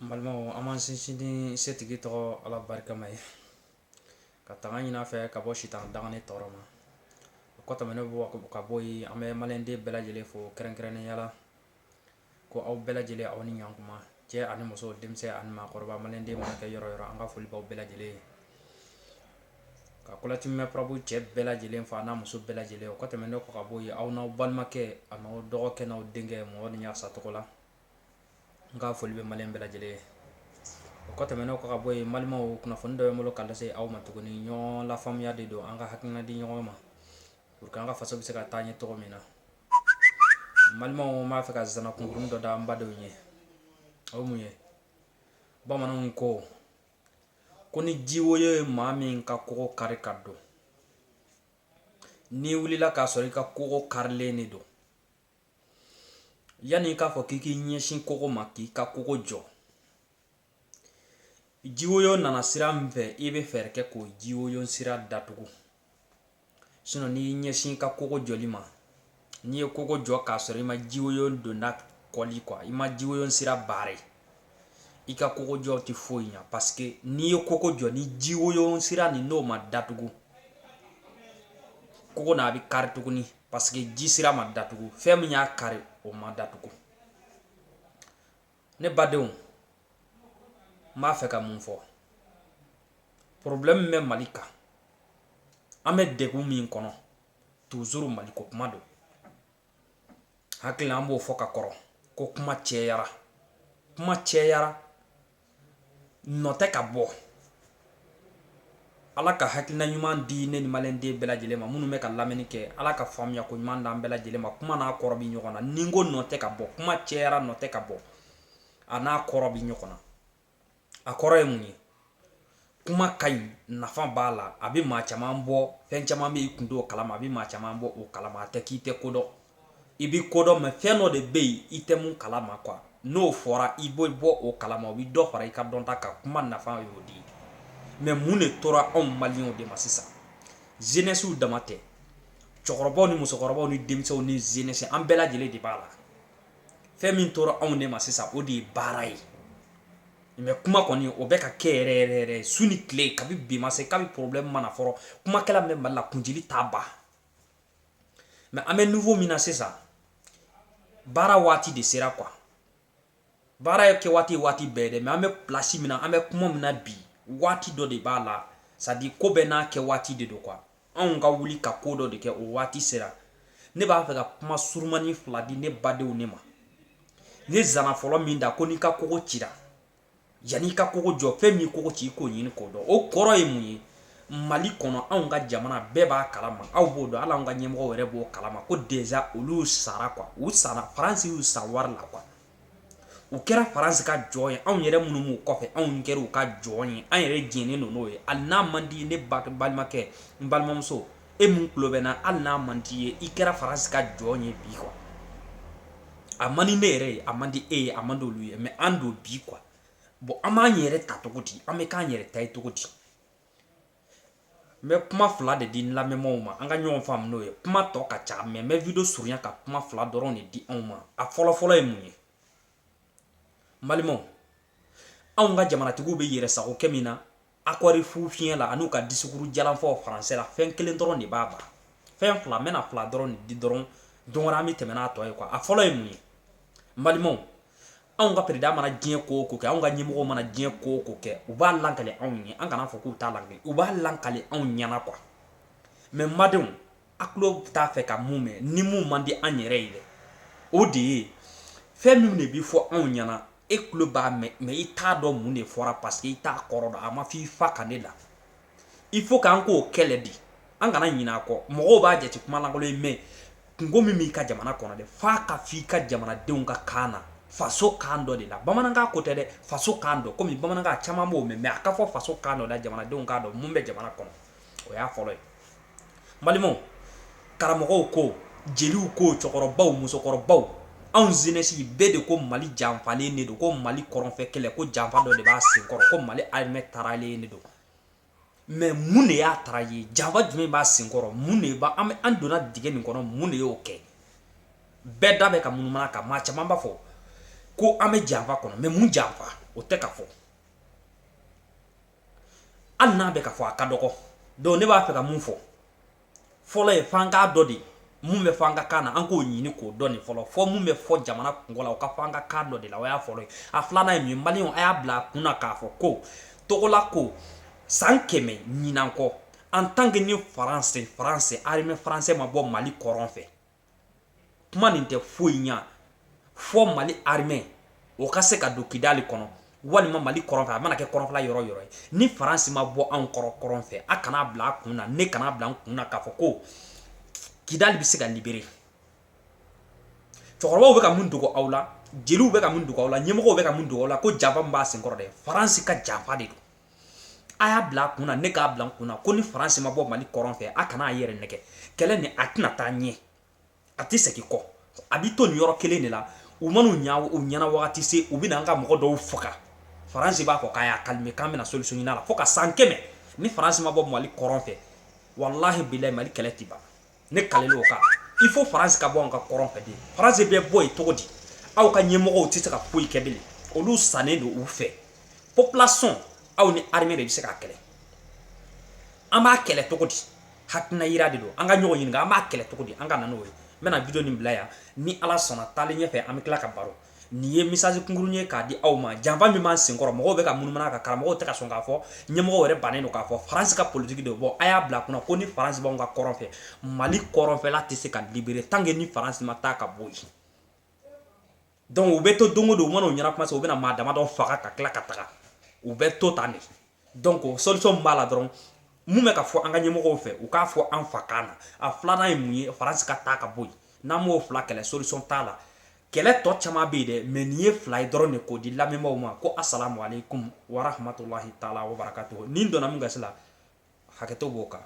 Balimaw an m'an sinsin ni setigi tɔgɔ Ala barikama ye ka tanga ɲini a fɛ ka bɔ sitan dangani tɔɔrɔ ma. O kɔ tɛmɛnen ka bɔ yen an bɛ maliyɛnden bɛɛ lajɛlen fo kɛrɛnkɛrɛnnenya la ko aw bɛɛ lajɛlen aw ni ɲankuma cɛ ani muso denmisɛn ani maakɔrɔba maliyɛnden mana kɛ yɔrɔ o yɔrɔ an ka foli b'aw bɛɛ lajɛlen ye ka kɔlɛtimɛ purabu cɛ bɛɛ lajɛlen fo a n'a muso bɛɛ lajɛlen. O kɔ tɛmɛnen kɔ ka bɔ yen aw n'aw balimakɛ a n'aw dɔgɔkɛ n'aw denkɛ Mamadu Ɲasa tɔgɔ la n ka foli bɛ maliyɛn bɛɛ lajɛlen ye. O kɔ tɛmɛnen kɔ ka bɔ yen balimaw kunnafoni dɔ bɛ n bolo ka lase aw ma tuguni ɲɔgɔn lafaamuya de don an ka hakilina di ɲɔgɔn ma pour que an ka faso bɛ se ka taa ɲɛ cogo min na. Balimaw n b'a fɛ ka zana kunkurunin dɔ da an badenw ye o mun ye bamananw ko ni jiwoyo ye maa min ka kogo kari ka don n'i wulila k'a sɔrɔ i ka kogo karilen de don yanni i k'a fɔ k'i k'i ɲɛsin kogo ma k'i ka kogo jɔ jiwoyo nana sira min fɛ i bɛ fɛɛrɛ kɛ k'o jiwoyo sira datugu sinon n'i ɲɛsin i ka kogo jɔli ma n'i ye kogo jɔ k'a sɔrɔ i ma jiwoyo donda kɔli i ma jiwoyo sira baare i ka kogo jɔ tɛ foyi ɲa parce que n'i ye kogo jɔ ni jiwoyo sira nin n'o ma datugu kogo n'a bɛ kari tuguni parce que ji sira ma datugu fɛn min y'a kari o ma datugu. Ne badenw n b'a fɛ ka mun fɔ problème bɛ Mali kan an bɛ degun min kɔnɔ toujours Maliko kuma don hakili an b'o fɔ ka kɔrɔ ko kuma cɛyara nɔ tɛ ka bɔ. Ala ka hakilina ɲuman di ne ni maliyɛnden bɛɛ lajɛlen ma minnu bɛ ka lamɛnni kɛ Ala ka faamuya ko ɲuman d'an bɛɛ lajɛlen ma kuma n'a kɔrɔ bi ɲɔgɔn na ni n ko nɔ tɛ ka bɔ kuma cɛyara nɔ tɛ ka bɔ a n'a kɔrɔ bi ɲɔgɔn na. A kɔrɔ ye mun ye kuma ka ɲi nafa b'a la a bɛ maa caman bɔ fɛn caman bɛ i kun t'o kalama a bɛ maa caman bɔ o kalama a tɛ k'i tɛ kodɔn i bɛ kodɔn mais fɛn dɔ de bɛ yen i tɛ mun kalama quoi n'o fɔra i bɛ bɔ o kalama o bɛ dɔ fara i ka dɔnta kan kuma nafa y'o de ye mais mun de tora anw maliyɛnw de ma sisan jeunesse dama tɛ cɛkɔrɔbaw ni musokɔrɔbaw ni denmisɛnw ni jeunesse an bɛɛ lajɛlen de b'a la fɛn min tora anw de ma sisan o de ye baara ye mais kuma kɔni o bɛ ka kɛ yɛrɛ su ni tile kabi bi ma se kabi problème mana fɔlɔ kumakɛla min bɛ Mali la kunjili t'a ban mais an bɛ niveau min na sisan baara waati de sera quoi baara ye kɛ waati bɛɛ dɛ mais an bɛ place min na an bɛ kuma min na bi waati dɔ de b'a la c'est à dire ko bɛɛ n'a kɛ waati de don quoi anw ka wuli ka ko dɔ de kɛ o waati sera. Ne b'a fɛ ka kuma surumani fila di ne badenw ne ma ne zana fɔlɔ min da ko n'i ka kogo cira yanni i ka kogo jɔ fɛn min kogo ci i k'o ɲini k'o dɔn o kɔrɔ ye mun ye Mali kɔnɔ anw ka jamana bɛɛ b'a kalama aw b'o dɔn hali anw ka ɲɛmɔgɔw yɛrɛ b'o kalama ko déjà olu sara quoi u sara France y'u san wari la quoi u kɛra France ka jɔn ye anw yɛrɛ minnu b'u kɔfɛ anw kɛra u ka jɔn ye an yɛrɛ jɛnnen don n'o ye hali n'a man di ne balimakɛ n balimamuso e mun tulo bɛ n na hali n'a man di ye i kɛra France ka jɔn ye bi quoi a man di ne yɛrɛ ye a man di e ye a man di olu ye mais an don bi quoi bon an b'an yɛrɛ ta cogo di an bɛ k'an yɛrɛ ta ye cogo di n bɛ kuma fila de di n lamɛnbagaw ma an ka ɲɔgɔn faamu n'o ye kuma tɔ ka ca mais n bɛ video surunya ka kuma fila dɔrɔn de di anw ma a fɔlɔ ye mun ye balimaw anw ka jamanatigiw bɛ yɛrɛ sago kɛ min na akɔri fu fiɲɛ la an'u ka disikuru jalanfɔ français la fɛn kelen dɔrɔn de b'a ban fɛn fila n bɛna fila dɔrɔn de di dɔrɔn don wɛrɛ an bɛ tɛmɛ n'a tɔ ye quoi a fɔlɔ ye mun ye balimaw anw ka président mana diɲɛ ko o ko kɛ anw ka ɲɛmɔgɔw mana diɲɛ ko o ko kɛ u b'a lankale anw ye an kana fɔ k'u t'a lankale u b'a lankale anw ɲɛna quoi mais n badenw a tulo t'a fɛ ka mun mɛn ni mun man di an yɛrɛ ye dɛ o de ye fɛn min de bi fɔ anw ɲɛna e tulo b'a mɛn mais i t'a dɔn mun de fɔra parce que i t'a kɔrɔ dɔn a ma f'i fa kan ne la il faut k'an k'o kɛlɛ de an kana ɲinɛ a kɔ mɔgɔw b'a jate kuma lankolon ye mais kungo min b'i ka jamana kɔnɔ dɛ f'a ka f'i ka jamanadenw ka kan na faso kan dɔ de la bamanankan ko tɛ dɛ faso kan dɔ komi bamanankan caman b'o mɛn mais a ka fɔ faso kan dɔ la jamanadenw k'a dɔn mun bɛ jamana kɔnɔ o y'a fɔlɔ ye balimaw karamɔgɔw ko jeliw ko cɛkɔrɔbaw musokɔrɔbaw anw jeunesse bɛɛ de ko Mali janfalen de don ko Mali kɔrɔnfɛ kɛlɛ ko janfa dɔ de b'a senkɔrɔ ko Mali armée taralen de don mais mun de y'a tara ye janfa jumɛn b'a senkɔrɔ mun de b'a an donna dingɛ nin kɔnɔ mun de y'o kɛ bɛɛ da bɛ ka munumunu kan maa caman b'a fɔ ko an bɛ janfa kɔnɔ mais mun janfa o tɛ ka fɔ hali n'a bɛ ka fɔ a ka dɔgɔ donc ne b'a fɛ ka mun fɔ fɔlɔ ye f'an k'a dɔ de mun bɛ fɔ an ka kan na an k'o ɲini k'o dɔn nin fɔlɔ fɔ mun bɛ fɔ jamana kungo la o ka fɔ an ka kan dɔ de la o y'a fɔlɔ ye a filanan ye min ye maliyɛnw a y'a bila a kun na k'a fɔ ko Togola ko san 100 ɲinan kɔ en tant que ni France armée français ma bɔ Mali kɔrɔn fɛ kuma nin tɛ foyi ɲa fɔ Mali armée o ka se ka don Kidali kɔnɔ walima Mali kɔrɔn fɛ a mana kɛ kɔrɔnfɛla yɔrɔ yɔrɔ ye ni France ma bɔ anw kɔrɔ kɔrɔn fɛ a kana bila a kun na ne kana bila n kun na k'a fɔ ko Kidali bɛ se ka libérer cɛkɔrɔbaw bɛ ka mun dogo aw la jeliw bɛ ka mun dogo aw la ɲɛmɔgɔw bɛ ka mun dogo aw la ko janfa min b'a senkɔrɔ dɛ France ka janfa de don a y'a bila a kun na ne k'a bila n kun na ko ni France ma bɔ Mali kɔrɔn fɛ a kana a yɛrɛ nɛgɛ kɛlɛ nin a tɛna taa ɲɛ a tɛ segin kɔ a bɛ to nin yɔrɔ kelen de la u man'u ɲɛna wagati se u bɛ na an ka mɔgɔ dɔw faga France b'a fɔ k'a y'a calmer k'an bɛna solution ɲini a la fo ka san 100 ni France ma bɔ Mali kɔrɔn fɛ wallahi bilahi Mali kɛlɛ tɛ ban ne kalelen o kan il faut France ka bɔ an ka kɔrɔn fɛ de France bɛ bɔ yen cogo di aw ka ɲɛmɔgɔw tɛ se ka foyi kɛ bilen olu sannen don u fɛ population aw ni armée de bɛ se k'a kɛlɛ an b'a kɛlɛ cogo di hakilina yira de don an ka ɲɔgɔn ɲininka an b'a kɛlɛ cogo di an ka na n'o ye n bɛna video nin bila yan ni Ala sɔnna taalen ɲɛfɛ an bɛ tila ka baro nin ye message kunkurunnin ye k'a di aw ma janfa min b'an senkɔrɔ mɔgɔw bɛ ka munumunu ka karamɔgɔw tɛ ka sɔn k'a fɔ ɲɛmɔgɔw yɛrɛ bannen don k'a fɔ France ka politique de bɔ a y'a bila kunna ko ni France b'anw ka kɔrɔn fɛ Mali kɔrɔnfɛla tɛ se ka libérer tant que ni France ma taa ka bɔ yen donc u bɛ to don o don u mana o ɲɛna kuma se u bɛna maa dama dɔ faga ka tila ka taga u bɛ to tan de donc solution min b'a la dɔrɔn mun bɛ ka fɔ an ka ɲɛmɔgɔw fɛ u k'a fɔ an fa kan na a filanan ye mun ye France ka taa ka bɔ yen n'an m'o fila kɛlɛ solution t'a la kɛlɛ tɔ caman bɛ yen dɛ mais nin ye fila ye dɔrɔn de k'o di lamɛnbaaw ma ko assalamu alaikum wa rahmatulahi taala wa barakatuhu nin donna mun gasi la hakɛto b'o kan